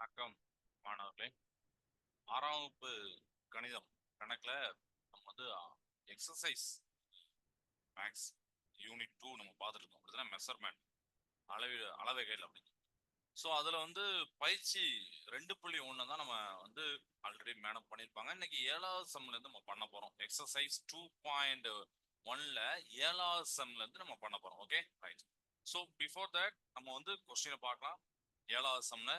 வணக்கம் மாணவர்களே. 6ஆம் வகுப்பு கணிதம் கணக்குல நம்ம வந்து எக்ஸசைஸ் மேக்ஸ் யூனிட் 2 நம்ம பார்த்துட்டு இருக்கோம். அப்படின்னா மெஷர்மெண்ட் அளவைகள் அப்படி. ஸோ அதில் வந்து பயிற்சி 2.1 தான் நம்ம வந்து ஆல்ரெடி மேடம் பண்ணியிருப்பாங்க. இன்னைக்கு 7வது செம்லேருந்து நம்ம பண்ண போகிறோம். எக்ஸசைஸ் 2.1ல 7வது செம்லேருந்து நம்ம பண்ண போகிறோம். Okay right. So before that நம்ம வந்து கொஸ்டினை பார்க்கலாம். 7வது செம்ல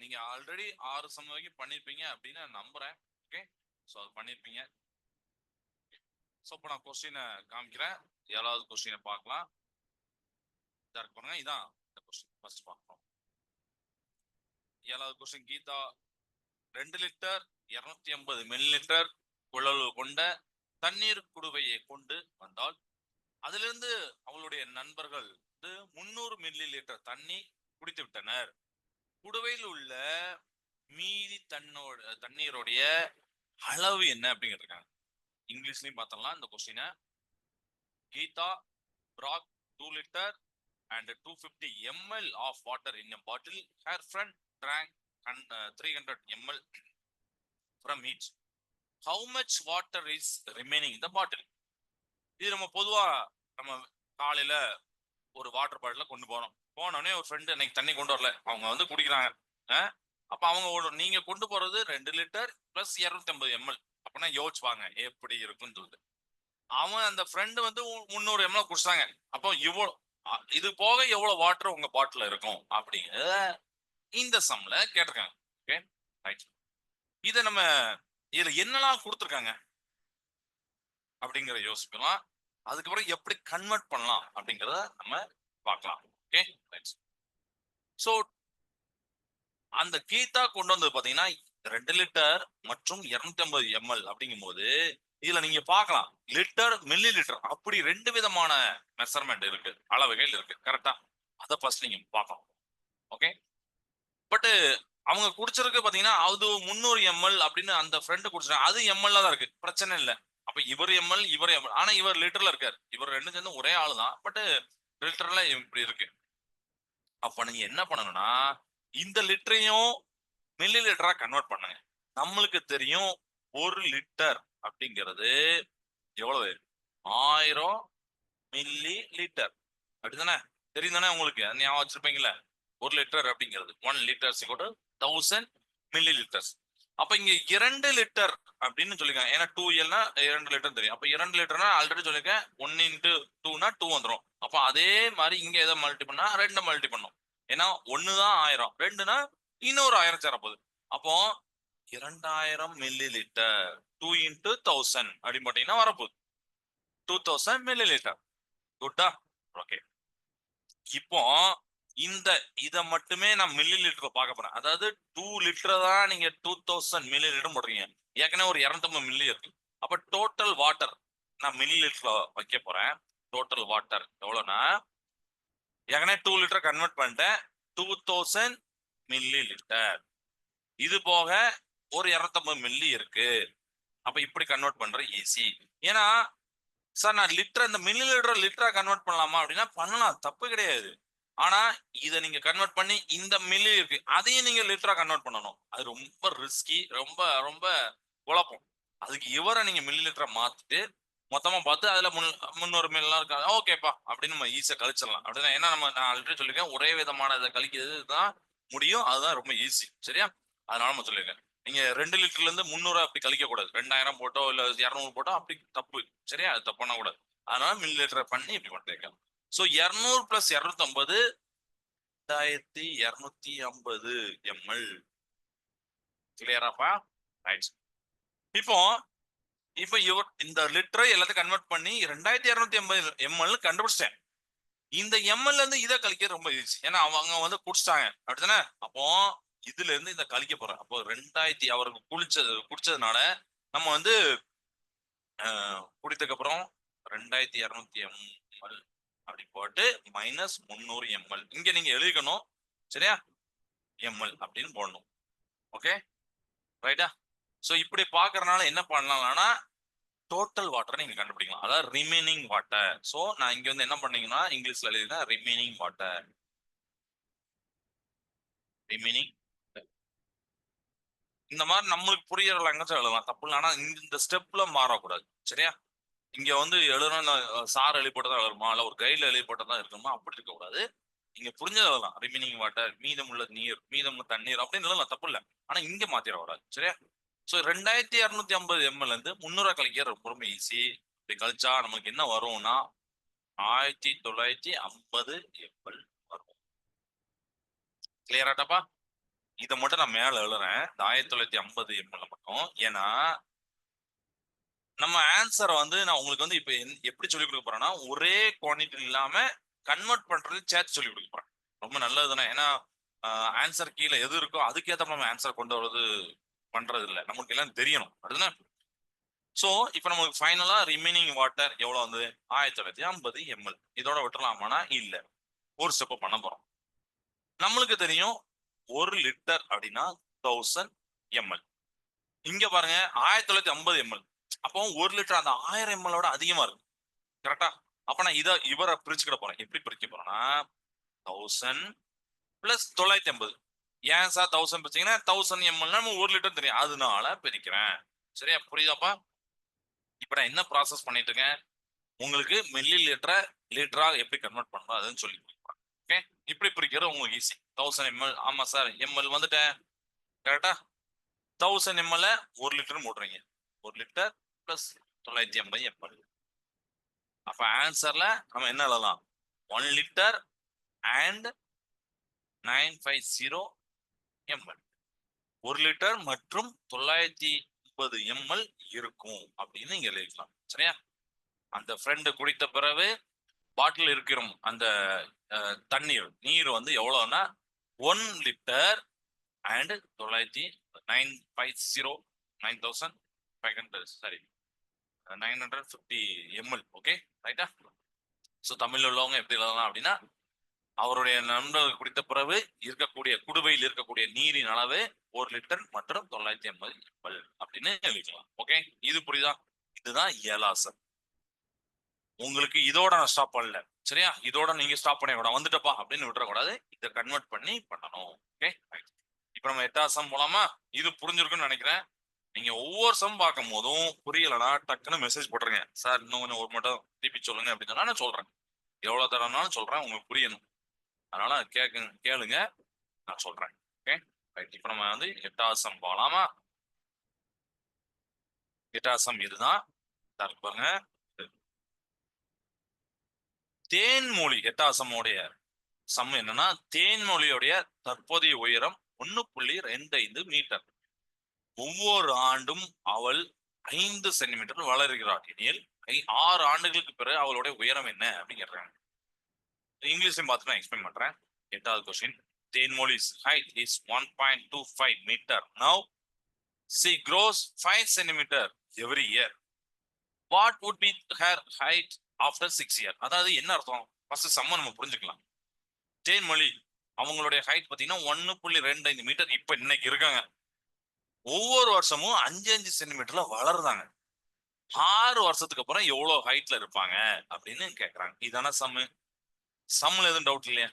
நீங்க ஆல்ரெடி 6 சம் வரைக்கும் பண்ணிருப்பீங்க அப்படின்னு நான் நம்புறேன். ஓகே, ஸோ அது பண்ணிருப்பீங்க. ஸோ இப்போ நான் கொஸ்டினை காமிக்கிறேன். 7வது கொஸ்டினை பார்க்கலாம். பாருங்க, இதான் இந்த கொஸ்டின் ஃபர்ஸ்ட் பார்க்கலாம். 7வது question, Geetha 2 litre 250 millilitre கொள்ளளவு கொண்ட தண்ணீர் குடுவையை கொண்டு வந்தால் அதிலிருந்து அவளுடைய நண்பர்கள் 300 மில்லி லிட்டர் தண்ணி குடித்து விட்டனர். குடுவையில் உள்ள மீதி தண்ணீருடைய அளவு என்ன அப்படிங்கிறாங்க. இங்கிலீஷ்லயும் பார்த்தலாம் இந்த கொஸ்டினை. Geetha brought 2 liter and 250 ml of water in a bottle. Her friend drank 300 ml from each. How much water is remaining in the bottle? இது நம்ம பொதுவா நம்ம காலையில ஒரு வாட்டர் பாட்டில கொண்டு போனோடனே ஒரு ஃப்ரெண்டு இன்னைக்கு தண்ணி கொண்டு வரல, அவங்க வந்து குடிக்கிறாங்க. அப்ப அவங்க நீங்க கொண்டு போறது 2 லிட்டர் பிளஸ் 250 ml. அப்படின்னா யோசிச்சுவாங்க எப்படி இருக்குன்னு சொல்லிட்டு. அவன் அந்த ஃப்ரெண்டு வந்து 300 ml குடிச்சாங்க. அப்போ இவ்வளவு இது போக எவ்வளவு வாட்டர் உங்க பாட்டில இருக்கும் அப்படிங்கிறத இந்த சம்ல கேட்டிருக்காங்க. Okay right. இதை நம்ம இதுல என்னெல்லாம் கொடுத்துருக்காங்க அப்படிங்கிற யோசிக்கலாம். அதுக்கப்புறம் எப்படி கன்வெர்ட் பண்ணலாம் அப்படிங்கிறத நம்ம பார்க்கலாம். Okay right. ஸோ அந்த கீதா கொண்டு வந்தது பாத்தீங்கன்னா 2 லிட்டர் மற்றும் 250 ml அப்படிங்கும் போது இதுல நீங்க பார்க்கலாம் லிட்டர் மில்லி லிட்டர் அப்படி 2 விதமான மெஷர்மெண்ட் இருக்கு, அளவுகள் இருக்கு. கரெக்டா? அதை ஃபர்ஸ்ட் நீங்க பார்க்கலாம். ஓகே, பட் அவங்க குடிச்சிருக்கு பாத்தீங்கன்னா அது 300 ml அப்படின்னு அந்த ஃப்ரெண்டு குடிச்சிருக்காங்க. அது எம்எல்ல தான் இருக்கு, பிரச்சனை இல்லை. அப்ப இவர் எம்எல் இவர் எம்எல், ஆனா இவர் லிட்டர்ல இருக்காரு. இவர் ரெண்டு சேர்ந்து ஒரே ஆளு தான், பட் லிட்டர்ல இப்படி இருக்கு. அப்ப நீங்க என்ன பண்ணணும்னா இந்த லிட்டரையும் மில்லி லிட்டரா கன்வெர்ட் பண்ணுங்க. நம்மளுக்கு தெரியும் 1 லிட்டர் அப்படிங்கிறது எவ்வளவு? 1000 மில்லி லிட்டர். அப்படிதானே? தெரியும் தானே உங்களுக்கு? ஞாபகம் வச்சிருப்பீங்களா? 1 லிட்டர் அப்படிங்கிறது 1 லிட்டர்ஸ் = 1000 மில்லி லிட்டர்ஸ். அப்ப இங்க 2 லிட்டர் அப்படின்னு சொல்லிருக்காங்க. ஏன்னா 2L 2 லிட்டர் தெரியும். அப்ப 2 லிட்டர்னா ஆல்ரெடி சொல்லிருக்கேன் 1 × 2 2 வந்துடும். அப்ப அதே மாதிரி இங்க எதை மல்டி பண்ணா 2 மல்டி பண்ணும். ஏன்னா 1 தான் 1000, 2னா இன்னொரு 1000 சேரப்போகுது. அப்போ 2000 மில்லி லிட்டர் 2 × 1000 அப்படின்னு போட்டீங்கன்னா வரப்போகுது 2000 மில்லி லிட்டர். குட்டா? ஓகே. இப்போ இதை மட்டுமே நான் மில்லி லிட்டர் பார்க்க போறேன். அதாவது 2 லிட்டர் தான் நீங்க 2000 மில்லி லிட்டர் போடுறீங்க. ஏற்கனவே ஒரு 250 மில்லி இருக்கு. அப்ப டோட்டல் வாட்டர் நான் மில்லி லிட்டர்ல வைக்க போறேன். டோட்டல் வாட்டர் எவ்வளவுனா ஏற்கனவே 2 லிட்டர் கன்வெர்ட் பண்ணிட்டேன். 2000 மில்லி லிட்டர். இது போக ஒரு 250 மில்லி இருக்கு. அப்ப இப்படி கன்வெர்ட் பண்ற ஈஸி. ஏன்னா சார் நான் லிட்டர் இந்த மில்லி லிட்டர் லிட்டரா கன்வெர்ட் பண்ணலாமா அப்படின்னா பண்ணலாம், தப்பு கிடையாது. ஆனா இதை நீங்க கன்வெர்ட் பண்ணி இந்த மில்லி இருக்கு அதையும் நீங்க லிட்டரா கன்வெர்ட் பண்ணணும். அது ரொம்ப ரிஸ்கி, ரொம்ப ரொம்ப குழப்பம். அதுக்கு இவரை நீங்க மில்லி லிட்டரா மாத்திட்டு மொத்தமா பார்த்து அதுல 300 மில்லாம் இருக்கா ஓகேப்பா அப்படின்னு நம்ம ஈஸியா கழிச்சிடலாம். அப்படின்னா ஏன்னா நான் ஆல்ரெடி சொல்லியிருக்கேன் ஒரே விதமான இதை கழிக்கிறது தான் முடியும், அதுதான் ரொம்ப ஈஸி. சரியா? அதனால நம்ம சொல்லியிருக்கேன் நீங்க 2 லிட்டர்ல இருந்து 300 அப்படி கழிக்க கூடாது. 2000 போட்டோ இல்ல 200 போட்டோ அப்படி தப்பு. சரியா? அது தப்பு பண்ண கூடாது. அதனால மில்லி லிட்டர் பண்ணி இப்படி பண்ணிருக்கேன். So 200 + 250 2250 ml. கிளியராப்பா? ரைட். இப்போ இந்த லிட்டரை எல்லாத்தையும் கன்வெர்ட் பண்ணி 2250 ml கண்டுபிடிச்சிட்டேன். இந்த எம்எல்ல இருந்து இதை கழிக்க ரொம்ப ஈஸி. ஏன்னா அவங்க வந்து குடிச்சிட்டாங்க அப்படித்தானே? அப்போ இதுல இருந்து இதை கழிக்க போறேன். அப்போ 2000 அவருக்கு குடிச்சதுனால நம்ம வந்து குடித்ததுக்கு அப்புறம் 2200 ml அப்படி போட்டு -300 ml இங்க நீங்க எழுதிக்கணும். சரியா? ml அப்படின்னு போடணும். ஓகே ரைட்டா? சோ இப்படி பாக்குறதுனால என்ன பண்ணலாம்னா டோட்டல் வாட்டர் நீங்க கண்டுபிடிக்கலாம். அதாவது ரிமைனிங் வாட்டர். சோ நான் இங்க வந்து என்ன பண்ணீங்கன்னா இங்கிலீஷ்ல எழுதினா ரிமைனிங் வாட்டர். ரிமைனிங் இந்த மாதிரி நம்மளுக்கு புரியற லாங்குவேஜ் எழுதலாம், தப்பு இல்லை. ஆனா இந்த ஸ்டெப்ல மாறக்கூடாது. சரியா? இங்க வந்து எழுதணும், சார் எழுதி போட்டதான் எழுதணுமா, இல்ல ஒரு கைட்ல எழுதி போட்டதான் இருக்கணுமா, அப்படி இருக்க கூடாது. நீங்க புரிஞ்சது எழுதலாம். ரிமைனிங் வாட்டர், மீதமுள்ள நீர், மீதமுள்ள தண்ணீர் அப்படின்னு எழுதலாம், தப்பு இல்லை. ஆனா இங்க மாத்திர கூடாது. சரியா? சோ 2250 ml இருந்து 300 கழிக்க ரொம்ப ரொம்ப ஈஸி. இப்படி கழிச்சா நமக்கு என்ன வரும்னா 1950 ml வரும். கிளியராட்டாப்பா? இதை மட்டும் நான் மேல எழுதுறேன், இந்த 1950 ml மட்டும். ஏன்னா நம்ம ஆன்சரை வந்து நான் உங்களுக்கு வந்து இப்ப எப்படி சொல்லிக் கொடுக்க போறேன்னா, ஒரே குவான்டிட்டி இல்லாம கன்வெர்ட் பண்றது சேர்த்து சொல்லிக் கொடுக்க போறேன். ரொம்ப நல்லது தானே? ஏன்னா ஆன்சர் கீழே எது இருக்கோ அதுக்கேற்ற நம்ம ஆன்சர் கொண்டு வர்றது பண்றது இல்லை, நமக்கு எல்லாம் தெரியணும். அதுதானே? சோ இப்ப நமக்கு ஃபைனலா ரிமைனிங் வாட்டர் எவ்வளவு வந்து 1950 ml. இதோட விட்டுலாமானா இல்ல, ஒரு ஸ்டெப் பண்ண போறோம். நம்மளுக்கு தெரியும் 1 லிட்டர் அப்படின்னா 1000 ml. இங்க பாருங்க 1950 ml. அப்போ 1 லிட்டர் அந்த 1000 ml அதிகமா இருக்கு. கரெக்டா? அப்ப நான் இவரை பிரிச்சுக்கிட போறேன். எப்படி பிரிக்க போறேன்னா 1000 பிளஸ் 950. ஏன் சார் 1000 பிரிச்சீங்கன்னா 1000 ml நம்ம 1 லிட்டர் தெரியும், அதனால பிரிக்கிறேன். சரியா? புரியுதாப்பா? இப்ப நான் என்ன ப்ராசஸ் பண்ணிட்டு இருக்கேன், உங்களுக்கு மில்லி லிட்டரை லிட்டரா எப்படி கன்வெர்ட் பண்ணணும் அதுன்னு சொல்லி கொடுக்குறேன். ஓகே, இப்படி பிரிக்கிறது உங்களுக்கு ஈஸி. 1000 ml. ஆமா சார், எம்எல் வந்துட்டேன். கரெக்டா? 1000 ml 1 லிட்டர் போடுறீங்க. 1 லிட்டர் பிளஸ் 950 ml. அப்ப ஆன்சர்ல நம்ம என்ன எழுதலாம், 1 லிட்டர் அண்ட் 950 ml. 1 லிட்டர் மற்றும் 950 ml இருக்கும் அப்படின்னு இங்க எழுதிக்கலாம். சரியா? அந்த ஃப்ரெண்டு குடித்த பிறகு பாட்டில் இருக்கிற அந்த தண்ணீர் நீர் வந்து எவ்வளவுன்னா 1 litre and 9500 sorry 950 ml. Okay, ரைட்டா? ஸோ தமிழ் உள்ளவங்க எப்படி எழுதலாம் அப்படின்னா, அவருடைய நண்பர்கள் குடித்த பிறகு இருக்கக்கூடிய குடுவையில் இருக்கக்கூடிய நீரின் அளவு 1 லிட்டர் மற்றும் 950 ml அப்படின்னு எழுதிக்கலாம். ஓகே, இது புரியுதா? இதுதான் ஏலாசம். உங்களுக்கு இதோட நான் ஸ்டாப் பண்ணல. சரியா? இதோட நீங்க ஸ்டாப் பண்ண கூட வந்துட்டப்பா அப்படின்னு விட்டுறக்கூடாது, இதை கன்வெர்ட் பண்ணி பண்ணணும். ஓகே, இப்ப நம்ம 8வது சம் போலாமா? இது புரிஞ்சிருக்குன்னு நினைக்கிறேன். நீங்க ஒவ்வொரு சம் பார்க்கும் போதும் புரியலனா டக்குன்னு மெசேஜ் போட்டுருங்க, சார் இன்னும் கொஞ்சம் ஒரு மட்டும் திருப்பி சொல்லுங்க அப்படின்னு சொன்னா நான் சொல்றேன். எவ்வளவு தரனாலும் சொல்றேன், உங்களுக்கு புரியணும். அதனால கேளுங்க, நான் சொல்றேன். Okay, right. இப்ப நம்ம வந்து 8வது சம் போலாமா? 8வது சம் இதுதான் பாருங்க. தேன்மொழி 8வது சம்முடைய சம் என்னன்னா, தேன்மொழியுடைய தற்போதைய உயரம் 1.25 மீட்டர். ஒவ்வொரு ஆண்டும் அவள் 5 சென்டிமீட்டர் வளர்கிறாள் எனில் 6 ஆண்டுகளுக்கு பிறகு அவளுடைய உயரம் என்ன அப்படின்னு கேட்றாங்க. இங்கிலீஷையும் பார்த்து நான் எக்ஸ்பிளைன் பண்றேன். 8வது question. தேன்மொழி's height is 1.25 meter. Now she grows 5 centimeter every year. What would be her height after 6 years? அதாவது என்ன அர்த்தம்? ஃபர்ஸ்ட் சம்ம நம்ம புரிஞ்சுக்கலாம். தேன்மொழி அவங்களுடைய ஹைட் பாத்தீங்கன்னா 1.25 மீட்டர் இப்ப இன்னைக்கு இருக்காங்க. ஒவ்வொரு வருஷமும் 5 சென்டிமீட்டர்ல வளர்றாங்க. 6 வருஷத்துக்கு அப்புறம் எவ்வளவு ஹைட்ல இருப்பாங்க அப்படின்னு கேக்குறாங்க. இதான சம்மு. சம்ல எதுவும் டவுட் இல்லையா?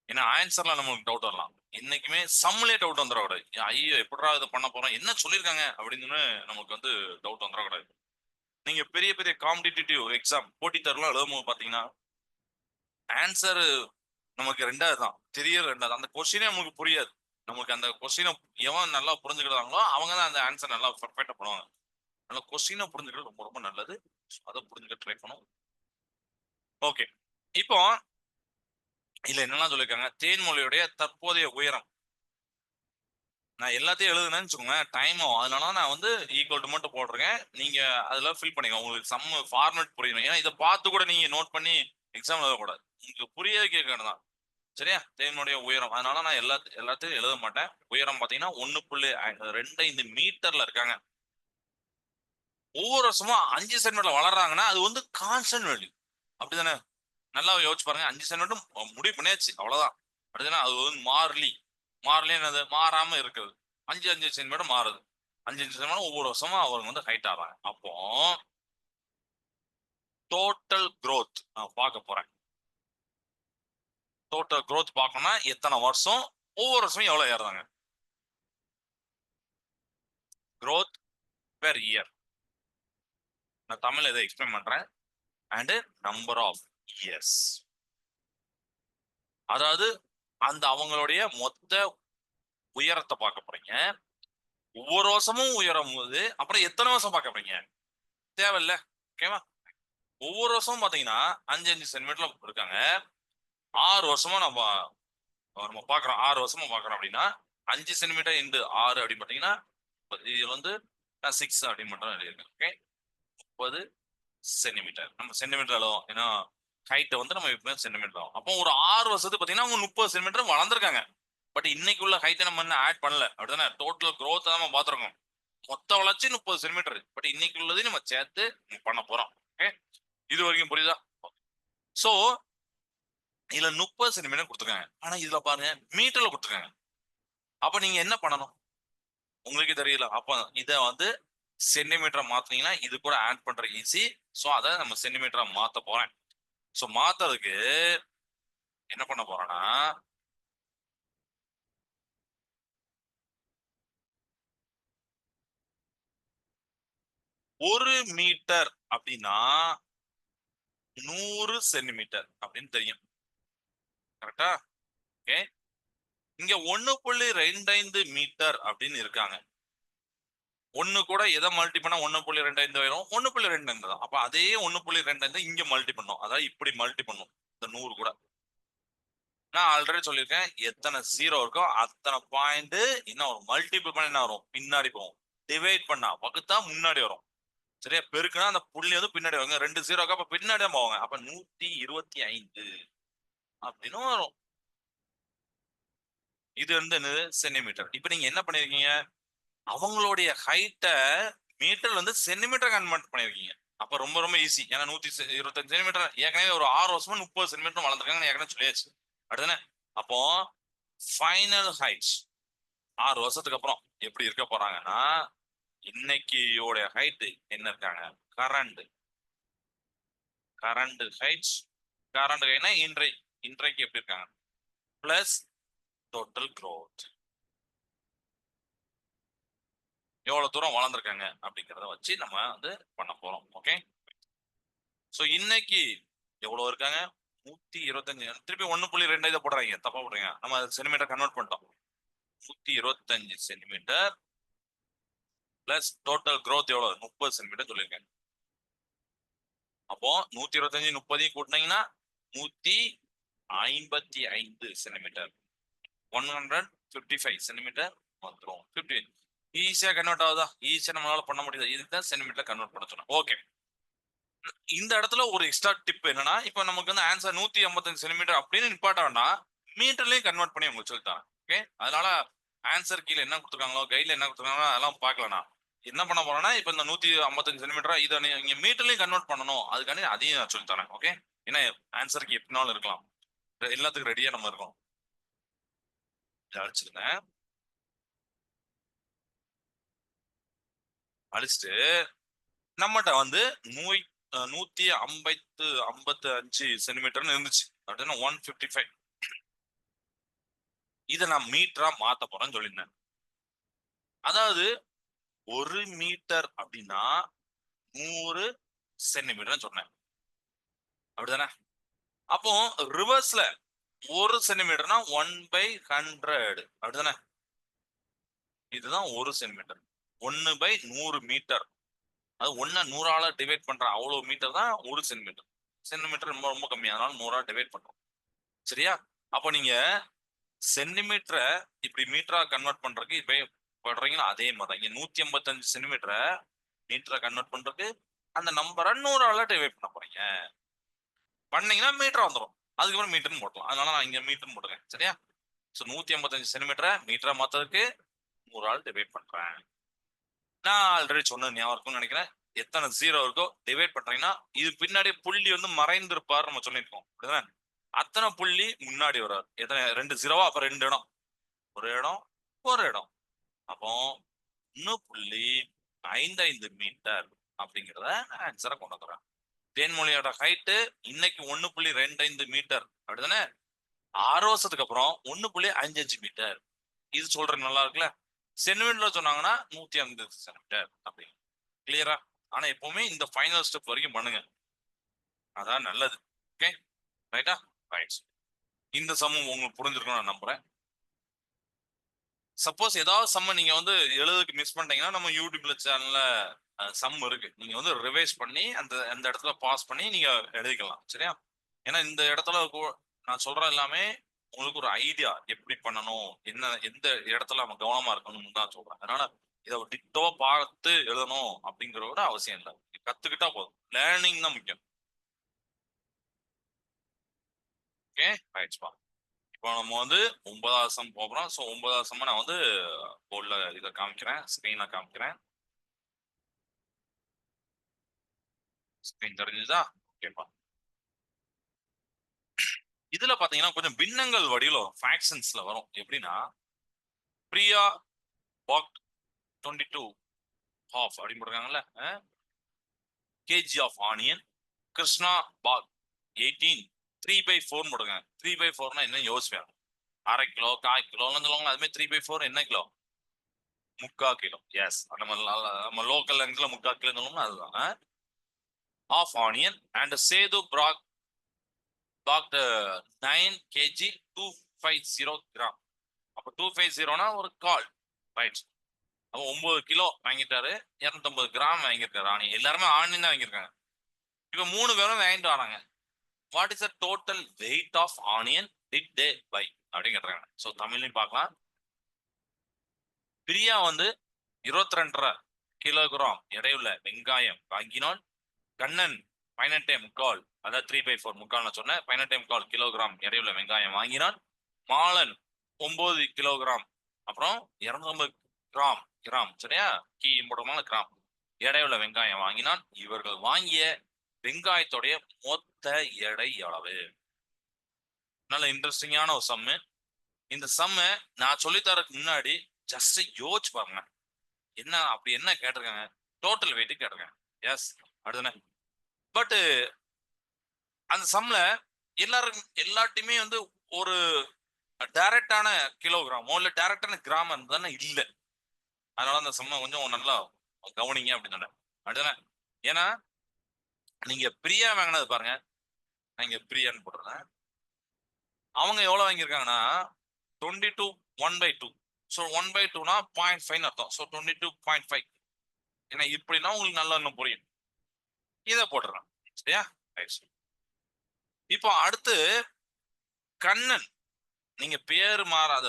ஏன்னா ஆன்சர்ல நமக்கு டவுட் வரலாம். என்னைக்குமே சம்லே டவுட் வந்துடக்கூடாது. ஐயோ எப்படா இதை பண்ண போறோம், என்ன சொல்லியிருக்காங்க அப்படின்னு நமக்கு வந்து டவுட் வந்துடக்கூடாது. நீங்க பெரிய பெரிய காம்படிட்டிவ் எக்ஸாம் போட்டித்தரலாம் எழுதும்போது பாத்தீங்கன்னா ஆன்சர் நமக்கு 2வது தான் தெரியும். 2வது அந்த கொஸ்டினே நமக்கு புரியாது. நமக்கு அந்த கொஸ்டினை எவன் நல்லா புரிஞ்சுக்கிறாங்களோ அவங்க தான் அந்த ஆன்சர் நல்லா பர்ஃபெக்டா பண்ணுவாங்க. அதனால கொஸ்டினை புரிஞ்சுக்கிறது ரொம்ப ரொம்ப நல்லது. அதை புரிஞ்சுக்க ட்ரை பண்ணும். ஓகே, இப்போ இல்ல என்னெல்லாம் சொல்லியிருக்காங்க, தேன்மொழியுடைய தற்போதைய உயரம். நான் எல்லாத்தையும் எழுதுனேன்னு வச்சுக்கோங்க, டைம் ஆகும். அதனால நான் வந்து ஈக்குவல் டு மட்டும் போட்டிருக்கேன். நீங்க அதுல ஃபில் பண்ணிக்கோங்க, உங்களுக்கு சம் ஃபார்மேட் புரியணும். ஏன்னா இதை பார்த்து கூட நீங்க நோட் பண்ணி எக்ஸாம் எழுதக்கூடாது, உங்களுக்கு புரிய கேட்கணும் தான். சரியா? தேன்மொழிய உயரம், அதனால நான் எல்லாத்தையும் எழுத மாட்டேன். உயரம் பாத்தீங்கன்னா 1.25 மீட்டர்ல இருக்காங்க. ஒவ்வொரு வருஷமும் 5 சென்டிமீட்டர் வளர்றாங்கன்னா அது வந்து கான்ஸ்டன்ட் வேல்யூ. அப்படிதானே? நல்லா யோசிச்சு பாருங்க. 5 சென்டிமீட்டர் முடிவு பண்ணியாச்சு, அவ்வளவுதான். அப்படிதானே? அது வந்து மாறிலி. மாறிலி என்னது? மாறாம இருக்குது. 5 சென்டிமீட்டர் மாறுது. 5 சென்டிமீட்டர் ஒவ்வொரு வருஷமும் அவங்க வந்து ஹைட் ஆறாங்க. அப்போ டோட்டல் growth நான் பார்க்க போறேன். டோட்டல் growth பார்க்கணும்னா எத்தனை வருஷம், ஒவ்வொரு வருஷமும் எவ்வளவு ஏறுறாங்க. growth per year. நான் தமிழ்ல இதை எக்ஸ்பிளைன் பண்றேன். and number of years. அதாவது அந்த அவங்களுடைய மொத்த உயரத்தை பார்க்க போறீங்க. ஒவ்வொரு வருஷமும் உயரும் போது அப்புறம் எத்தனை வருஷம் பார்க்க போறீங்க தேவையில்ல. ஓகேவா? ஒவ்வொரு வருஷமும் பாத்தீங்கன்னா 5 சென்டிமீட்டர்ல இருக்காங்க. 6 வருஷமா நம்ம பாக்குறோம். 6 வருஷமா பாக்குறோம் அப்படின்னா 5 சென்டிமீட்டர் இன்டு 6 அப்படின்னு பாத்தீங்கன்னா இது வந்து 6 அப்படின்னு மட்டும் எழுதியிருக்கேன். Okay, 30 centimetre. நம்ம சென்டிமீட்டர் அளவும் ஏன்னா ஹைட்டை வந்து நம்ம எப்பவுமே சென்டிமீட்டர் ஆகும். அப்போ ஒரு 6 வருஷத்துக்கு பாத்தீங்கன்னா அவங்க 30 சென்டிமீட்டர் வளர்ந்துருக்காங்க. பட் இன்னைக்கு உள்ள ஹைட்டை நம்ம என்ன ஆட் பண்ணல. அப்படிதானே? டோட்டல் growth தான் நம்ம பாத்துருக்கோம். மொத்த வளர்ச்சி 30 சென்டிமீட்டர். பட் இன்னைக்கு உள்ளதையும் நம்ம சேர்த்து பண்ண போறோம். ஓகே, இது வரைக்கும் புரியுதா? சோ இதுல 30 சென்டிமீட்டர் கொடுத்துருக்காங்க. ஆனா இதுல பாருங்க மீட்டர்ல கொடுத்துருக்காங்க. அப்ப நீங்க என்ன பண்ணணும் உங்களுக்கு தெரியல. அப்ப இத வந்து சென்டிமீட்டரா மாத்தினீங்கன்னா இது கூட ஆட் பண்ற ஈஸி. சோ அதை நம்ம சென்டிமீட்டரா மாத்த போறேன். சோ மாத்துறதுக்கு என்ன பண்ண போறேன்னா ஒரு மீட்டர் அப்படின்னா 100 சென்டிமீட்டர் அப்படின்னு தெரியும். கரெக்டா? ஓகே, இங்க 1.25 மீட்டர் அப்படின்னு இருக்காங்க. ஒண்ணு கூட எதை மல்டி பண்ணா 1.25 வரும்? 1.25 தான். அப்ப அதே 1.25 இங்க மல்டி பண்ணும். அதாவது இப்படி மல்டி பண்ணும் இந்த 100 கூட. நான் ஆல்ரெடி சொல்லியிருக்கேன், எத்தனை ஜீரோ இருக்கோ அத்தனை பாயிண்ட் இன்னும் ஒரு மல்டிபிள் பண்ணி என்ன வரும்? பின்னாடி போகும். டிவைட் பண்ணா வகுத்தா முன்னாடி வரும். சரியா? பெருக்குனா அந்த புள்ளி வந்து பின்னாடி வருங்க. 2 ஜீரோக்கு அப்ப பின்னாடி தான் போவாங்க. அப்ப 125 அப்படின்னு வரும். இது வந்து என்னது? சென்டிமீட்டர். இப்ப நீங்க என்ன பண்ணிருக்கீங்க? அவங்களுடைய ஹைட்டை மீட்டர் வந்து சென்டிமீட்டர் கன்வெர்ட் பண்ணிருக்கீங்க. அப்ப ரொம்ப ரொம்ப ஈஸி. ஏன்னா 125 சென்டிமீட்டர் ஏற்கனவே ஒரு 6 வருஷமா 30 சென்டிமீட்டர் வளர்ந்துருக்காங்க ஏற்கனவே சொல்லியாச்சு. அடுத்தானே? அப்போ ஃபைனல் ஹைட் 6 வருஷத்துக்கு அப்புறம் எப்படி இருக்க போறாங்கன்னா இன்னைக்கு ஹைட் என்ன இருக்காங்க? கரண்ட் ஹைட் இன்றைக்கு எப்படி இருக்காங்க? பிளஸ் டோட்டல் growth எவ்வளவு தூரம் வளர்ந்துருக்காங்க அப்படிங்கிறத வச்சு நம்ம வந்து பண்ண போறோம். ஓகே, சோ இன்னைக்கு எவ்வளவு இருக்காங்க? 125. திருப்பி 1.2 இதை போடுறாங்க. தப்பா போடுறீங்க. நம்ம சென்டிமீட்டர் கன்வெர்ட் பண்ணிட்டோம். 125 சென்டிமீட்டர் பிளஸ் டோட்டல் growth எவ்வளவு? 30 சென்டிமீட்டர் சொல்லியிருக்கேன். அப்போ 125 30 கூட்டினீங்கன்னா 155 சென்டிமீட்டர், 155 சென்டிமீட்டர் வந்துடும். 50 ஈஸியா கன்வெர்ட் ஆகுதா? ஈஸியா நம்மளால பண்ண முடியுது. இதுதான் சென்டிமீட்டர் கன்வெர்ட் பண்ண சொன்னேன். ஓகே, இந்த இடத்துல ஒரு எக்ஸ்ட்ரா டிப் என்னன்னா, இப்ப நமக்கு வந்து ஆன்சர் 155 சென்டிமீட்டர் அப்படின்னு நிப்பாட்ட வேண்டாம், மீட்டர்லயும் கன்வெர்ட் பண்ணி உங்களுக்கு சொல்லிட்டாங்க. ஓகே, அதனால ஆன்சர் கீழே என்ன கொடுத்துருக்காங்களோ கைட்ல என்ன கொடுத்துருக்காங்களோ அதெல்லாம் பார்க்கலனா என்ன பண்ண போறேன்னா இப்ப இந்த 155 சென்டிமீட்டர் இதை நீங்க மீட்டர்லயும் கன்வெர்ட் பண்ணணும். அதுக்காண்டி அதையும் நான் சொல்லி தரேன். ஓகே, ஏன்னா ஆன்சருக்கு எப்படினாலும் இருக்கலாம். எல்லாத்துக்கும் ரெடியா நம்ம இருக்கோம். அழிச்சிருந்தேன். அழிச்சிட்டு நம்மகிட்ட வந்து 155 சென்டிமீட்டர்னு இருந்துச்சு. அப்படின்னா 155 இதை நான் மீட்டரா மாத்த போறேன்னு சொல்லியிருந்தேன். அதாவது ஒரு மீட்டர் அப்படின்னா 100 சென்டிமீட்டர் சொன்னேன். அப்படிதானே? அப்போ ரிவர்ஸ்ல 1 சென்டிமீட்டர்னா 1/100. அப்படிதானே? இதுதான் 1 சென்டிமீட்டர். 1/100 மீட்டர். அது 1 100ஆல டிவைட் பண்ற அவ்வளவு மீட்டர் தான் 1 சென்டிமீட்டர். சென்டிமீட்டர் ரொம்ப ரொம்ப கம்மி, அதனால 100ஆல டிவைட் பண்றோம். சரியா? அப்போ நீங்க சென்டிமீட்டரை இப்படி மீட்டரா கன்வெர்ட் பண்றதுக்கு இப்ப பண்றீங்கன்னா அதே மாதிரி இங்க 155 சென்டிமீட்டரை மீட்டரா கன்வெர்ட் பண்றதுக்கு அந்த நம்பரை 100ஆல டிவைட் பண்ண போறீங்க. பண்ணீங்கன்னா மீட்டர் வந்துடும். அதுக்கப்புறம் மீட்டர்னு போட்டலாம். அதனால நான் இங்க மீட்டர் போட்டுறேன். சரியா? சோ 155 சென்டிமீட்டரை மீட்டரா மாத்ததுக்கு 100ஆல் டிவைட் பண்றேன். நான் ஆல்ரெடி சொன்ன ஞாபகம் இருக்கும்னு நினைக்கிறேன். எத்தனை ஜீரோ இருக்கோ டிவைட் பண்றீங்கன்னா இது பின்னாடி புள்ளி வந்து மறைந்திருப்பார் நம்ம சொல்லியிருக்கோம். அப்படிதானே? அத்தனை புள்ளி முன்னாடி வராது. எத்தனை? 2 ஜீரோவா? அப்ப 2 இடம், ஒரு இடம், ஒரு இடம். அப்போ 1.55 மீட்டர் அப்படிங்கிறத ஆன்சரை கொண்டு வந்துடுறேன். தேன்மொழியோட ஹைட்டு இன்னைக்கு 1.25 மீட்டர். அப்படிதானே? 6 வருஷத்துக்கு அப்புறம் 1.55 மீட்டர். இது சொல்றேன் நல்லா இருக்குல்ல? சென்டிமீட்டர்ல சொன்னாங்கன்னா 150 சென்டிமீட்டர் அப்படி. கிளியரா? ஆனா எப்பவுமே இந்த ஃபைனல் ஸ்டெப் வரைக்கும் பண்ணுங்க, அதான் நல்லது. ஓகே ரைட்டா? ரைட். இந்த சமம் உங்களுக்கு புரிஞ்சிருக்கும் நான் நம்புறேன். சப்போஸ் ஏதாவது சம்ம நீங்க வந்து எழுதுக்கு மிஸ் பண்ணிட்டீங்கன்னா நம்ம யூடியூப்ல சேனல்ல சம் இருக்கு, நீங்க வந்து ரிவைஸ் பண்ணி அந்த அந்த இடத்துல பாஸ் பண்ணி நீங்க எழுதிக்கலாம். சரியா? ஏன்னா இந்த இடத்துல நான் சொல்ற எல்லாமே உங்களுக்கு ஒரு ஐடியா எப்படி பண்ணணும், என்ன எந்த இடத்துல நம்ம கவனமா இருக்கணும்னு தான் சொல்றேன். அதனால இதை டிட்டோவா பார்த்து எழுதணும் அப்படிங்கிறத அவசியம் இல்லை, கத்துக்கிட்டா போதும். லேர்னிங் தான் முக்கியம். ஓகே ரைட்ஸ்பா. இப்போ நம்ம வந்து 9வது சம் போகிறோம். ஸோ 9வது சம் நான் வந்து போர்டில் இதை காமிக்கிறேன், ஸ்க்ரீனில் காமிக்கிறேன். ஸ்க்ரீன் தெரிஞ்சுதா? ஓகேப்பா. இதுல பாத்தீங்கன்னா கொஞ்சம் பின்னங்கள் வடிவில் ஃபிராக்ஷன்ஸ்ல வரும். எப்படின்னா பிரியா பாக்ட் 22 ஹாஃப் அப்படின்னு போட்டிருக்காங்கல்ல, கேஜி ஆஃப் ஆனியன். கிருஷ்ணா பாக் 18 3/4 போட்டுருக்காங்க. 3/4 என்ன யோசிப்பேன், அரை கிலோ கால் கிலோன்னு சொல்லுவாங்க. அதுமாதிரி 3/4 என்ன கிலோ? 3/4 கிலோ. எஸ், நம்ம லோக்கல் லேங்குல 3/4 கிலோ சொல்லுவோம்னா அதுதான். Half onion and Sethu brought packed 9 KG 250 gram. அப்ப 250னா ஒரு கால். ரைட். அப்ப 9 கிலோ வாங்கிட்டாரு, 250 கிராம் வாங்கியிருக்காரு ஆனியன். எல்லாருமே ஆனியன் தான் வாங்கியிருக்காங்க. இப்ப 3 பேரும் வாங்கிட்டு வராங்க. What is the total weight of onion did they buy அப்படின்னு கேட்டுறாங்க. ஸோ தமிழ்லையும் பார்க்கலாம். பிரியா வந்து 22.5 கிலோகிராம் எடையுள்ள வெங்காயம் வாங்கினால், கண்ணன் 18.75, அதாவது 3/4 முக்கால் நான் சொன்னேன், 18.75 கிலோகிராம் எடையுள்ள வெங்காயம் வாங்கினால், மாலன் 9 கிலோகிராம் அப்புறம் 250 கிராம் கிராம் சரியா, கீ போட்டோம்னா கிராம் எடையுள்ள வெங்காயம் வாங்கினால், இவர்கள் வாங்கிய வெங்காயத்துடைய மொத்த எடை அளவு. நல்ல இன்ட்ரெஸ்டிங்கான ஒரு சம்மு. இந்த சம்ம நான் சொல்லித்தரக்கு முன்னாடி ஜஸ்ட் யோசிச்சு பாருங்க, என்ன அப்படி என்ன கேட்டிருக்காங்க, டோட்டல் வெயிட் கேட்டிருக்காங்க. எஸ் அடுத்தானே. பட் அந்த சம்ல எல்லாரும் எல்லாத்தையுமே வந்து ஒரு டைரக்டான கிலோகிராமோ இல்ல டைரக்டான கிராம் தானே இல்ல. அதனால அந்த சம்ம கொஞ்சம் நல்லா கவனிங்க அப்படின்னு சொன்னேன். அடுத்தானே. ஏன்னா நீங்க பிரியா வாங்கினது பாருங்க, நான் இங்க பிரியான்னு போடுறேன். அவங்க எவ்வளவு வாங்கியிருக்காங்கன்னா 22 1/2. ஸோ 1/2னா 0.5 அர்த்தம். ஸோ 22.5. ஏன்னா இப்படின்னா உங்களுக்கு நல்லா இன்னும் புரியும். இதை போட்டுறேன் சரியா. இப்போ அடுத்து கண்ணன். நீங்க பேர் மாறாத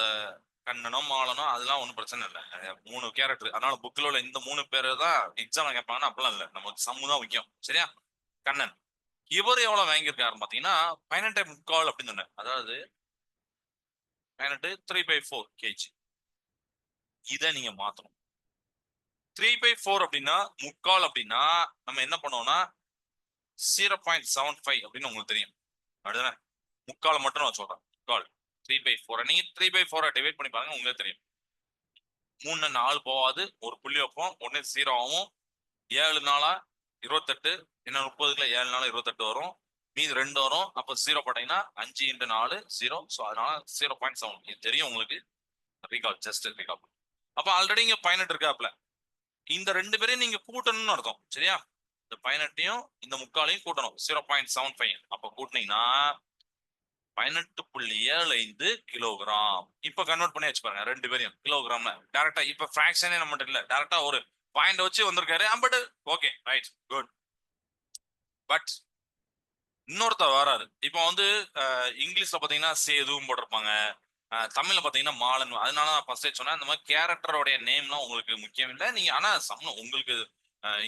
கண்ணனோ மாலனோ அதெல்லாம் ஒன்றும் பிரச்சனை இல்லை, 3 கேரக்டர். அதனால புக்கில் உள்ள இந்த 3 பேரை தான் எக்ஸாம் கேட்பாங்கன்னா அப்படிலாம் இல்லை, நமக்கு சம்மு தான் முக்கியம். சரியா? கண்ணன் இவர் எவ்வளவு வாங்கியிருக்காரு பாத்தீங்கன்னா 18.75 அப்படின்னு சொன்னேன். அதாவது 3/4 கேஜி. இதை நீங்க மாத்தணும். 3/4 அப்படின்னா முக்கால் அப்படின்னா நம்ம என்ன பண்ணுவோம்னா 0.75 அப்படின்னு உங்களுக்கு தெரியும். அப்படிதானே? முக்கால் மட்டும் நான் சொல்றேன். முக்கால் 3/4. நீங்க 3/4 டிவைட் பண்ணி பாருங்க, உங்களுக்கு தெரியும். 3 4 போவாது, ஒரு புள்ளி வைப்போம், ஒன்னு 0 ஆகும். 7 நாளா 28, என்ன 30க்குள்ள 7 நாளா 28 வரும், மீது 2 வரும். அப்ப 0 போட்டீங்கன்னா 5 × 4 0. ஸோ அதனால 0.7 இது தெரியும் உங்களுக்கு. Recall, just recall. அப்ப ஆல்ரெடி இங்க 18 இருக்காப்ல, இந்த 2 பேரையும் நீங்க கூட்டணும்னு அர்த்தம். சரியா? இந்த 18யும் இந்த முக்காலையும் கூட்டணும் 0.75. அப்ப கூட்டினீங்கன்னா 18.75 கிலோகிராம். இப்ப கன்வெர்ட் பண்ணி வச்சு பாருங்க 2 பேரையும் கிலோகிராம்ல. டைரக்டா இப்ப ஃபிராக்ஷனே நம்ம இல்ல, டைரக்டா ஒரு பாயிண்ட் வச்சு வந்திருக்காரு. But okay right good. But இன்னொருத்தர் வராது. இப்போ வந்து இங்கிலீஷ்ல பாத்தீங்கன்னா சேதுவும் போட்டிருப்பாங்க, தமிழ்ல பாத்தீங்கன்னா மாலன். அதனால நான் ஃபர்ஸ்டே சொன்னேன், இந்த மாதிரி கேரக்டரோடைய நேம்லாம் உங்களுக்கு முக்கியம் இல்லை. நீங்க ஆனா உங்களுக்கு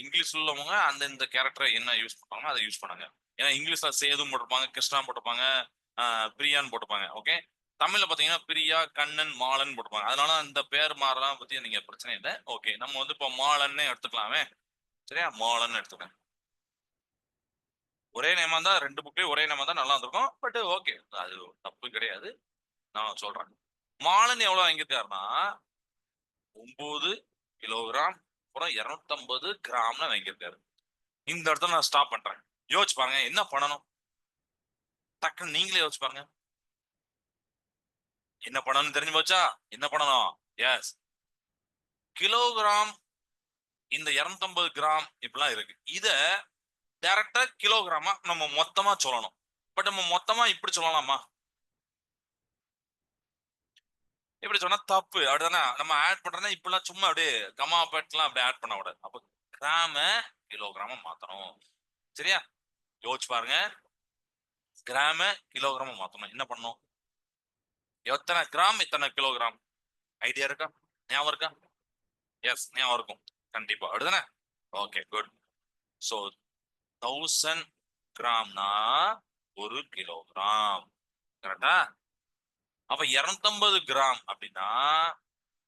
இங்கிலீஷ் உள்ளவங்க அந்த இந்த கேரக்டரை என்ன யூஸ் பண்ணுவாங்க அதை யூஸ் பண்ணுங்க. ஏன்னா இங்கிலீஷ்ல சேதும் போட்டிருப்பாங்க, கிருஷ்ணா போட்டிருப்பாங்க, பிரியான்னு போட்டிருப்பாங்க. ஓகே. தமிழ்ல பாத்தீங்கன்னா பிரியா, கண்ணன், மாலன் போட்டிருப்பாங்க. அதனால இந்த பேர் மாறலாம் பத்தி நீங்க பிரச்சனை இல்லை. ஓகே, நம்ம வந்து இப்போ மாலன்னு எடுத்துக்கலாமே. சரியா? மாலன் எடுத்துக்கேன். ஒரே நேமா தான், 2 புக்லயும் ஒரே நேமா தான் நல்லா இருந்திருக்கும். பட் ஓகே, அது தப்பு கிடையாது. நான் சொல்றேன். மாலன் எவ்வளவு வாங்கியிருக்காருன்னா 9 கிலோகிராம் அப்புறம் 250 கிராம்ல வாங்கியிருக்காரு. இந்த இடத்துல நான் ஸ்டாப் பண்றேன். யோசிச்சு பாருங்க என்ன பண்ணணும். டக்குன்னு நீங்களே யோசிச்சு பாருங்க. என்ன பண்ணணும் தெரிஞ்சு போச்சா? என்ன பண்ணணும்? எஸ், கிலோகிராம் இந்த 250 கிராம் இப்படிலாம் இருக்கு. இத டைரக்டா கிலோகிராமா நம்ம மொத்தமா சொல்லணும். பட் நம்ம மொத்தமா இப்படி சொல்லலாமா? இப்படி சொன்னா தப்பு. அப்படிதானே? நம்ம ஆட் பண்றோம்னா இப்படிலாம் சும்மா அப்படியே கமா பெட்லாம் அப்படியே ஆட் பண்ண கூடாது. அப்ப கிராம கிலோகிராமா மாத்தணும். சரியா? யோசிச்சு பாருங்க. கிராம கிலோகிராமா மாத்தணும். என்ன பண்ணணும்? எத்தனை கிராம் இத்தனை கிலோகிராம்? ஐடியா இருக்கா? ஞாபகம் இருக்கா? எஸ், ஞாபகம் இருக்கும். கண்டிப்பா. அப்படிதானே? Okay, good. So 1000 கிராம்னா 1 kilogram. கரெக்டா? அப்ப 250 கிராம் அப்படின்னா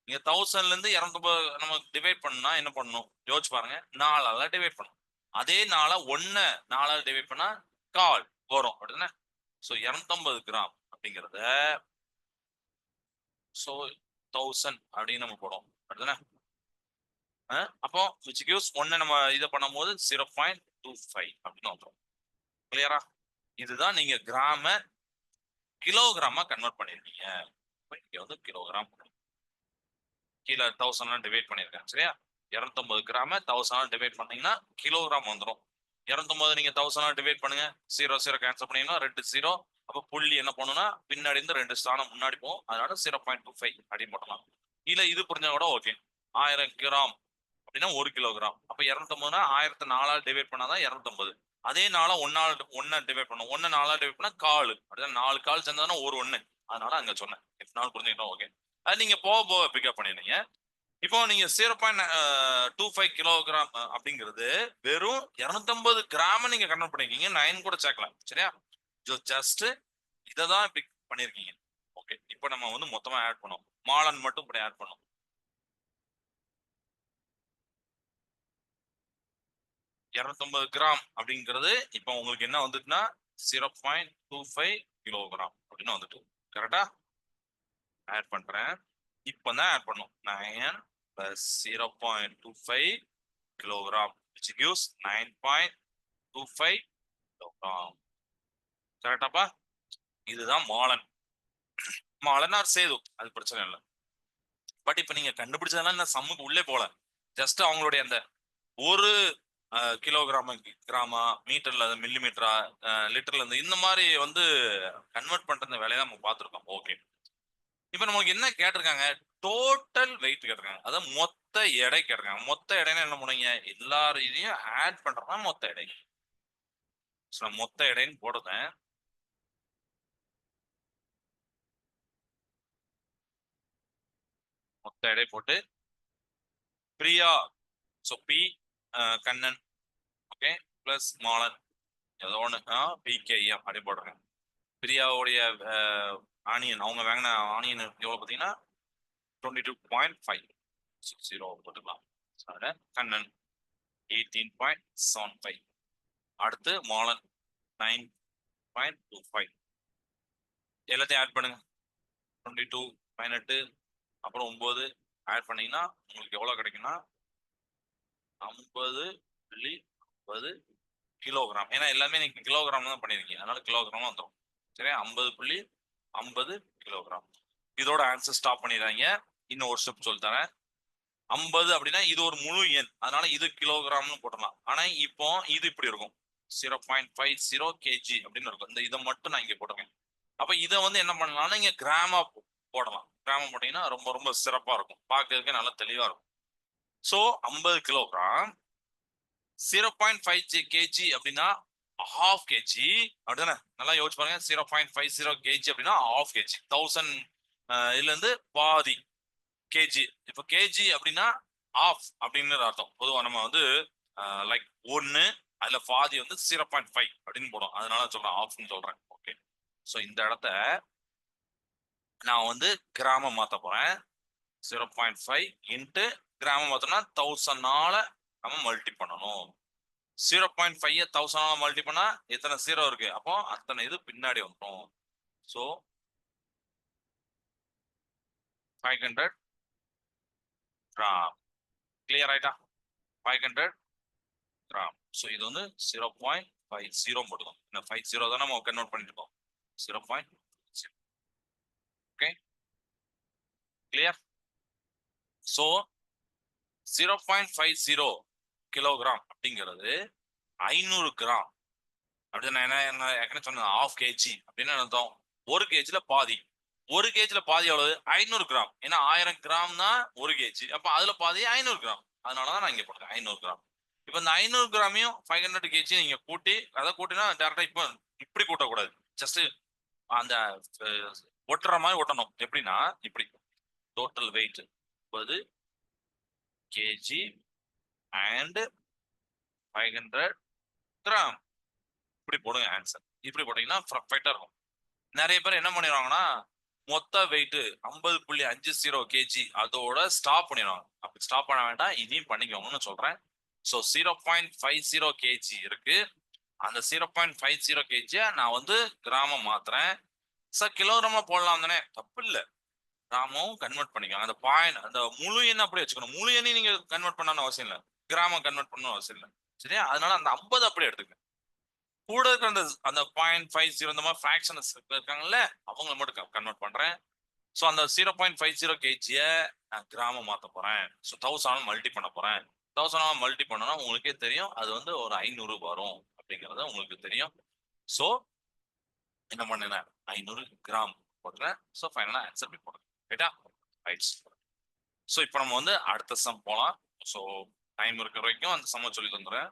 நீங்க 1000ல இருந்து 250 நம்ம டிவைட் பண்ணா என்ன பண்ணணும்? யோசிச்சு பாருங்க. 4ஆல டிவைட் பண்ணணும். அதே 4ஆல டிவைட் பண்ணா கால் வரும். அப்படிதானே? சோ 250 கிராம் அப்படிங்கறத சோ 1000 அப்படின்னு நம்ம போடுவோம். அப்படிதானே? அப்போ which gives 1 நம்ம இதை பண்ணும்போது 0.25 அப்படின்னு வந்துடும். கிளியரா? இதுதான் நீங்க கிராம கிலோகிராமா கன்வெர்ட் பண்ணிருக்கீங்க. இங்க வந்து கிலோகிராம் கீழே 1000 டிவைட் பண்ணிருக்கேன். சரியா? 250 கிராம 1000 டிவைட் பண்ணீங்கன்னா கிலோகிராம் வந்துடும். 250 நீங்க 1000 டிவைட் பண்ணுங்க. 0 கேன்சல் பண்ணீங்கன்னா 2 0. அப்ப புள்ளி என்ன பண்ணுன்னா பின்னாடி இருந்து 2 ஸ்தானம் முன்னாடி போகும். அதனால 0.25 அப்படின்னு போட்டலாம். இல்ல இது புரிஞ்சா கூட ஓகே. 1000 கிராம் அப்படின்னா 1 கிலோகிராம். அப்ப 250னா 1004ஆல் டிவைட் பண்ணாதான் 250. அதே 4 1 டிவைட் பண்ணும். 1 4ஆல் டிவைட் பண்ணா கால். அப்படிதான் 4 கால் சேர்ந்ததுன்னா ஒரு 1. அதனால அங்க சொன்னேன். எத்தனாலும் புரிஞ்சுக்கிட்டோம். ஓகே. அது நீங்க போக போக பிக்கப் பண்ணிருந்தீங்க. இப்போ நீங்க 0.25 கிலோகிராம் அப்படிங்கிறது வெறும் 250 கிராம் நீங்க கன்வெர்ட் பண்ணிருக்கீங்க. 9 கூட சேர்க்கலாம். சரியா? ஜஸ்ட் இததான் இப்படி பண்ணிருக்கீங்க. ஓகே. இப்போ நம்ம வந்து மொத்தமா ஆட் பண்ணோம். மாலன் மட்டும் இப்படி ஆட் பண்ணோம். 250 கிராம் அப்படிங்கிறது இப்போ உங்களுக்கு என்ன வந்துட்டுனா 0.25 கிலோகிராம் அப்படின்னு வந்துட்டு. கரெக்டா? ஆட் பண்றேன். இப்பதான் ஆட் பண்ணும். 9 plus 0.25 kilogram which gives 9.25 kilogram. கரெக்டாப்பா? இதுதான் மாலன். மாலன் ஆர் சேது, அது பிரச்சனை இல்லை. பட் இப்ப நீங்க கண்டுபிடிச்சதெல்லாம் இந்த சம்முக்கு உள்ளே போல. ஜஸ்ட் அவங்களுடைய அந்த ஒரு கிலோகிராம் கிராமா, மீட்டர்ல மில்லிமீட்டரா, லிட்டர்ல இருந்து இந்த மாதிரி வந்து கன்வெர்ட் பண்ற இந்த வேலையை நம்ம பார்த்துருக்கோம். ஓகே. இப்ப நமக்கு என்ன கேட்டிருக்காங்க? டோட்டல் வெயிட் கேட்டிருக்காங்க. அதாவது மொத்த எடை கேட்டிருக்காங்க. மொத்த எடைன்னா என்ன பண்ணுவீங்க? எல்லாரும் இதையும் ஆட் பண்றதா மொத்த எடை. மொத்த எடைன்னு போடுறேன். மொத்த எடை போட்டு Priya, so P Kannan, okay, plus மாலன், ஏதோ ஒன்று பிகேஎம் அப்படி போடுறேன். பிரியாவுடைய ஆனியன், அவங்க வாங்கின ஆனியன் எவ்வளோ பார்த்தீங்கன்னா 22.5 போட்டுக்கலாம். கண்ணன் 18.75. அடுத்து மாலன் 9.25. எல்லாத்தையும் ஆட் பண்ணுங்க. 22 18 அப்புறம் 9 ஆட் பண்ணீங்கன்னா உங்களுக்கு எவ்வளோ கிடைக்குன்னா 50.50 கிலோகிராம். ஏன்னா எல்லாமே நீங்க கிலோகிராம் தான் பண்ணிருக்கீங்க. அதனால கிலோகிராம் வந்துடும். சரியா? 50.50 கிலோகிராம். இதோட ஆன்சர் ஸ்டாப் பண்ணிடுறாங்க. இன்னும் ஒரு ஸ்டெப் சொல்லி தரேன். 50 அப்படின்னா இது ஒரு முழு எண். அதனால இது கிலோகிராம்னு போடலாம். ஆனா இப்போ இது இப்படி இருக்கும். 0.50 kg அப்படின்னு இருக்கும். இந்த இதை மட்டும் நான் இங்க போட்டுருக்கேன். அப்ப இதை வந்து என்ன பண்ணலாம்னா இங்க கிராமா போடலாம். கிராமம் போட்டீங்கன்னா ரொம்ப ரொம்ப சிறப்பா இருக்கும். பார்க்கறதுக்கு நல்லா தெளிவா இருக்கும். சோ 50 கிலோகிராம் 0.5 கேஜி அப்படின்னா ஹாஃப் கேஜி. அப்படிதானே? நல்லா யோசிச்சு பாருங்க. 0.50 கேஜி அப்படின்னா ஹாஃப் கேஜி. 1000 இதுல இருந்து பாதி கேஜி. இப்போ கேஜி அப்படின்னா ஆஃப் அப்படின்னு அர்த்தம். பொதுவாக நம்ம வந்து லைக் 1 அதுல பாதி வந்து 0.5 அப்படின்னு போடும். அதனால சொல்றேன் ஆஃப்னு சொல்றேன். ஓகே. ஸோ இந்த இடத்த நான் வந்து கிராமம் மாத்த போறேன். 0.5 இன்ட்டு கிராமம் மாத்தோம்னா 1000ஆல நம்ம மல்டி பண்ணணும். 0.5 1000ஆல மல்டி பண்ணா எத்தனை 0 இருக்கு? அப்போ அத்தனை இது பின்னாடி வந்துடும். So 500 gram. கிளியர் ஆயிட்டா? 500 கிராம். ஸோ இது வந்து 0.50 போட்டுக்கோம். இந்த 50 தான் நம்ம கன்வெர்ட் பண்ணிட்டு இருக்கோம். 0.50. Okay, clear? ஸோ 0.50 கிலோகிராம் அப்படிங்கிறது 500 கிராம். அப்படி நான் என்ன ஏற்கனவே சொன்னேன், ½ kg அப்படின்னு அர்த்தம். 1 kgல பாதி. 1 kgல பாதி எவ்வளவு? 500 கிராம். ஏன்னா 1000 கிராம் தான் 1 kg. அப்ப அதுல பாதி 500 கிராம். அதனாலதான் நான் இங்க போட்டேன் 500 கிராம். இப்ப இந்த 500 கிராமையும் 500 kg நீங்க கூட்டி, அதை கூட்டினா டேரக்டா இப்ப இப்படி கூட்டக்கூடாது. ஜஸ்ட் அந்த ஒட்டுற மாதிரி ஒட்டணும். எப்படின்னா இப்படி total wait 30 kg and 500 gram. இப்படி போடுங்க ஆன்சர். இப்படி போட்டீங்கன்னா பர்ஃபெக்டா இருக்கும். நிறைய பேர் என்ன பண்ணிடுவாங்கன்னா மொத்த வெயிட் 50.50 kg அதோட ஸ்டாப் பண்ணிடுவாங்க. அப்படி ஸ்டாப் பண்ண வேண்டாம், இதையும் பண்ணிக்கோங்கன்னு சொல்றேன். ஸோ 0.50 kg இருக்கு. அந்த 0.50 kg நான் வந்து கிராமம் மாத்துறேன். சார் கிலோகிராமா போடலாம் தானே? தப்பு இல்லை, கிராமம் கன்வெர்ட் பண்ணிக்கலாம். அந்த பாயிண்ட் அந்த முழு எண்ணை அப்படியே வச்சுக்கணும். முழு எண்ணை நீங்க கன்வெர்ட் பண்ணணும் அவசியம் இல்லை, கிராமம் கன்வெர்ட் பண்ணணும் அவசியம் இல்லை. சரியா? அதனால அந்த 50 அப்படியே எடுத்துக்க. கூட இருக்கிற அந்த 0.50 இந்த மாதிரி ஃபிராக்ஷன்ஸ் இருக்காங்கல்ல, அவங்கள மட்டும் கன்வெர்ட் பண்றேன். ஸோ அந்த 0.50 kg நான் கிராமம் மாற்ற போறேன். ஸோ 1000 மல்டி பண்ண போறேன். 1000 மல்டி பண்ணனா உங்களுக்கே தெரியும் அது வந்து ஒரு 500 வரும் அப்படிங்கிறது உங்களுக்கு தெரியும். ஸோ என்ன பண்ணேன், 500 கிராம் போடுறேன். ஸோ ஃபைனலா ஆன்சர் போய் போடுறேன். ரைட்டா? ரைட்ஸ். ஸோ இப்போ நம்ம வந்து அடுத்த சம் போலாம். ஸோ டைம் இருக்கிற வரைக்கும் அந்த சம்ம சொல்லி தந்துடுறேன்.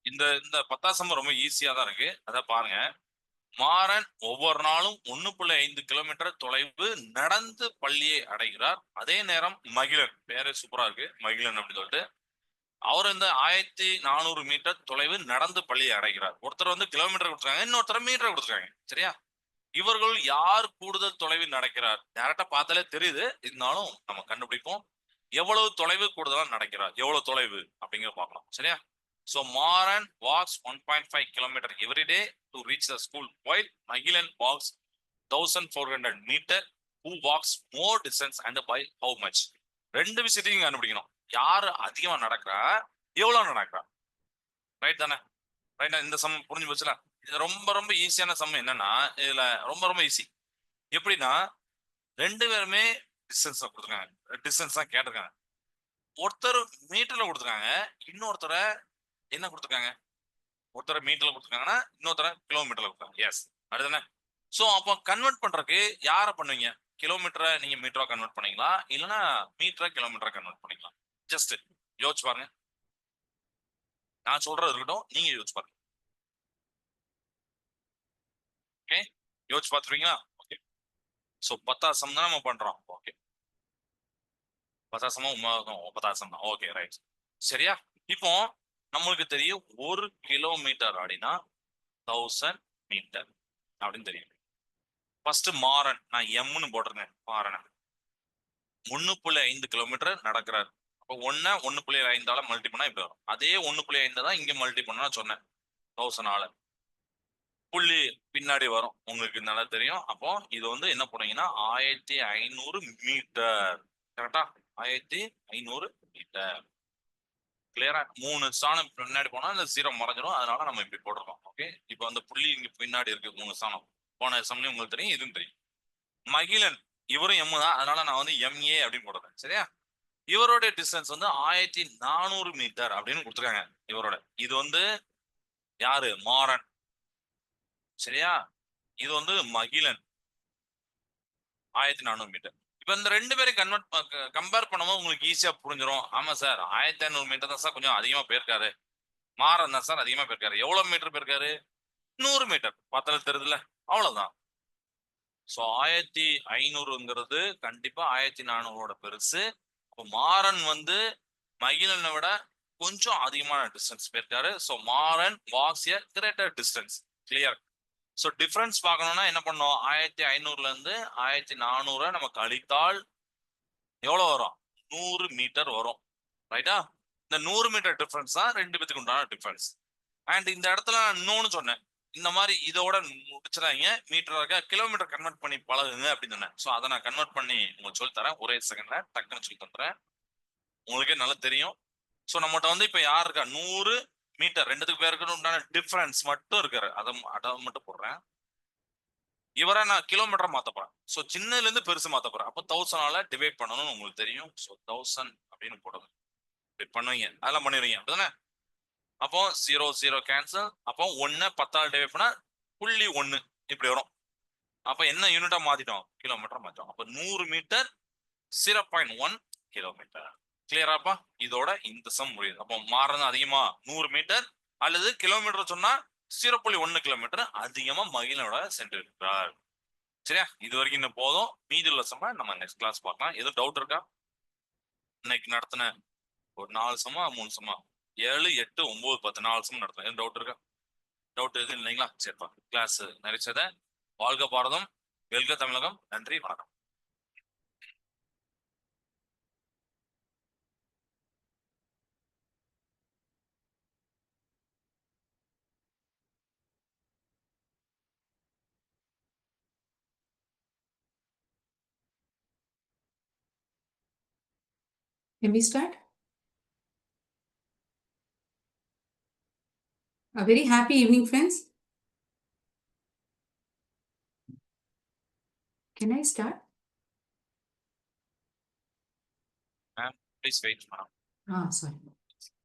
இந்த இந்த 10ஆம் சம் ரொம்ப ஈஸியா தான் இருக்கு. அதை பாருங்க. மாறன் ஒவ்வொரு நாளும் 1.5 கிலோமீட்டர் தொலைவு நடந்து பள்ளியை அடைகிறார். அதே நேரம் மகிழன், பேரே சூப்பரா இருக்கு, மகிழன் அப்படின்னு சொல்லிட்டு, அவர் இந்த 1400 மீட்டர் தொலைவு நடந்து பள்ளியை அடைகிறார். ஒருத்தர் வந்து கிலோமீட்டர் கொடுத்துருக்காங்க, இன்னொருத்தர் மீட்டர் கொடுத்துருக்காங்க. சரியா? இவர்கள் யார் கூடுதல் தொலைவில் நடக்கிறார்? டேரக்டா பார்த்தாலே தெரியுது, இருந்தாலும் நம்ம கண்டுபிடிப்போம். எவ்வளவு தொலைவு கூடுதலா நடக்கிறார், எவ்வளவு தொலைவு அப்படிங்கிற பார்க்கலாம். சரியா? So Maran walks 1.5 km every day to reach the school, while Mahilan walks 1400 meter. Who walks more distance and by how much? ரெண்டு விஷயத்தையும் கண்டுபிடிக்கணும். யாரு அதிகமா நடக்கிறா, எவ்வளவு நடக்கிறா. ரைட் தானே? ரைட்டா? இந்த சம் புரிஞ்சு போச்சுல? இது ரொம்ப ரொம்ப ஈஸியான சம். என்னன்னா இதுல ரொம்ப ரொம்ப ஈஸி. எப்படின்னா ரெண்டு பேருமே டிஸ்டன்ஸ் கொடுத்துருக்காங்க, டிஸ்டன்ஸ் தான் கேட்டிருக்காங்க. ஒருத்தர் மீட்டர்ல கொடுத்துருக்காங்க, இன்னொருத்தரை என்ன கொடுத்துருக்காங்க, ஒருத்தரை மீட்டர்ல கொடுத்துருக்காங்கன்னா இன்னொருத்தரை கிலோமீட்டர்ல கொடுத்தாங்க. எஸ், அதுதானே? ஸோ அப்போ கன்வெர்ட் பண்றதுக்கு யாரை பண்ணுவீங்க? கிலோமீட்டரை நீங்க மீட்டரா கன்வெர்ட் பண்ணீங்களா, இல்லைன்னா மீட்டரை கிலோமீட்டரா கன்வெர்ட் பண்ணீங்களா? ஜஸ்ட் யோசிச்சு பாருங்க. நான் சொல்றது இருக்கட்டும், நீங்க யோசிச்சு பாருங்க. ஓகே, யோசிச்சு பார்த்துருவீங்களா? ஓகே. ஸோ 10ஆம் சம் தான் நம்ம பண்றோம். ஓகே, 10ஆம் சமம் 10ஆம் சம் தான். Okay, right. சரியா? இப்போ நம்மளுக்கு தெரியும் 1 கிலோமீட்டர் அப்படின்னா 1000 மீட்டர் அப்படின்னு தெரியும். ஃபர்ஸ்ட் மாறன், நான் எம்னு போட்டிருந்தேன். மாறன் 1.5 கிலோமீட்டர் நடக்கிறார். அப்போ 1.5 மல்டி பண்ணா இப்படி வரும். அதே 1.5 தான் இங்க மல்டி பண்ணா சொன்னேன், 1000 புள்ளி பின்னாடி வரும், உங்களுக்கு நல்லா தெரியும். அப்போ இது வந்து என்ன போனீங்கன்னா 1500 மீட்டர். கரெக்டா? 1500 மீட்டர். கிளியரா? 3 ஸ்தானம் பின்னாடி போனா இந்த 0 மறைஞ்சிடும், அதனால நம்ம இப்படி போட்டிருக்கோம். ஓகே, இப்போ அந்த புள்ளி இங்க பின்னாடி இருக்கு 3 ஸ்தானம். போன சமயம் உங்களுக்கு தெரியும், இதுவும் தெரியும். மகிழன் இவரும் எம் தான், அதனால நான் வந்து எம்ஏ அப்படின்னு போடுறேன். சரியா? இவருடைய டிஸ்டன்ஸ் வந்து 1400 மீட்டர் அப்படின்னு கொடுத்துருக்காங்க இவரோட. இது வந்து யாரு? மாறன். சரியா? இது வந்து மகிழன் 1400 மீட்டர். இப்ப இந்த ரெண்டு பேரும் கம்பேர் பண்ணும்போது உங்களுக்கு ஈஸியா புரிஞ்சிடும். ஆமா சார், 1500 மீட்டர் தான் சார் கொஞ்சம் அதிகமா போயிருக்காரு. மாறன் தான் சார் அதிகமா போயிருக்காரு. எவ்வளவு மீட்டர் போயிருக்காரு? 100 மீட்டர். பார்த்தாலும் தெரியுதுல, அவ்வளவுதான். ஸோ 1500ங்கிறது கண்டிப்பா 1400 பெருசு. அப்போ மாறன் வந்து மகிழனை விட கொஞ்சம் அதிகமான டிஸ்டன்ஸ் போயிருக்காரு. ஸோ மாறன் வாக்ஸ் எ greater distance. Clear? So difference பார்க்கணும்னா என்ன பண்ணோம், 1500ல இருந்து 1400 நம்ம கழித்தால் எவ்வளவு வரும்? 100 மீட்டர் வரும். ரைட்டா? இந்த 100 மீட்டர் டிஃபரன்ஸ் தான் ரெண்டு பேத்துக்கு உண்டான டிஃபரன்ஸ். அண்ட் இந்த இடத்துல நான் இன்னொன்னு சொன்னேன், இந்த மாதிரி இதோட முடிச்சிடாங்க, மீட்டர் கிலோமீட்டர் கன்வெர்ட் பண்ணி பழகுங்க அப்படின்னு சொன்னேன். ஸோ அதை நான் கன்வெர்ட் பண்ணி உங்களுக்கு சொல்லி தரேன். ஒரே செகண்ட்ல டக்குன்னு சொல்லி தந்துறேன், உங்களுக்கே நல்லா தெரியும். ஸோ நம்மகிட்ட வந்து இப்ப யார் இருக்கா? 100 மீட்டர் ரெண்டுத்துக்கு பேருக்கு உண்டான டிஃபரன்ஸ் மட்டும் இருக்காரு. அதை மட்டும் போடுறேன். இவரை நான் கிலோமீட்டரா மாத்த போறேன். ஸோ சின்னதுல இருந்து பெருசு மாத்த போறேன். அப்போ 1000 டிவைட் பண்ணணும்னு உங்களுக்கு தெரியும். ஸோ 1000 அப்படின்னு போடுங்க. இப்படி பண்ணுவீங்க, அதெல்லாம் பண்ணிடுவீங்க அப்படிதானே? அப்போ 0 கேன்சல். அப்போ 1 10ஆல் டிவைட் பண்ணா 0.1 இப்படி வரும். அப்ப என்ன யூனிட்டா மாத்திட்டோம்? கிலோமீட்டர் மாத்திட்டோம். அப்ப 100 மீட்டர் 0.1 கிலோமீட்டர். கிளியராப்பா? இதோட இந்த சம் முடியுது. அப்போ மாறுறது அதிகமா 100 மீட்டர் அல்லது கிலோமீட்டர் சொன்னா 0.1 கிலோமீட்டர் அதிகமா மகிழனோட சென்றிருக்கிறார். சரியா? இது வரைக்கும் இன்னும் போதும். மீதி உள்ள சம்ம நம்ம நெக்ஸ்ட் கிளாஸ் பார்க்கலாம். எதுவும் டவுட் இருக்கா? இன்னைக்கு நடத்தின ஒரு 4 சம்மா 3 சம்மா 7 8 9 10 4 சம் நடத்தின. எதுவும் டவுட் இருக்கா? டவுட் எதுவும் இல்லைங்களா? சரிப்பா, கிளாஸ் நிறைச்சத. வாழ்க பாரதம், வெல்க தமிழகம். நன்றி, வணக்கம். Can we start? A very happy evening, friends. Can I start? Ma'am, please wait, madam. Sorry.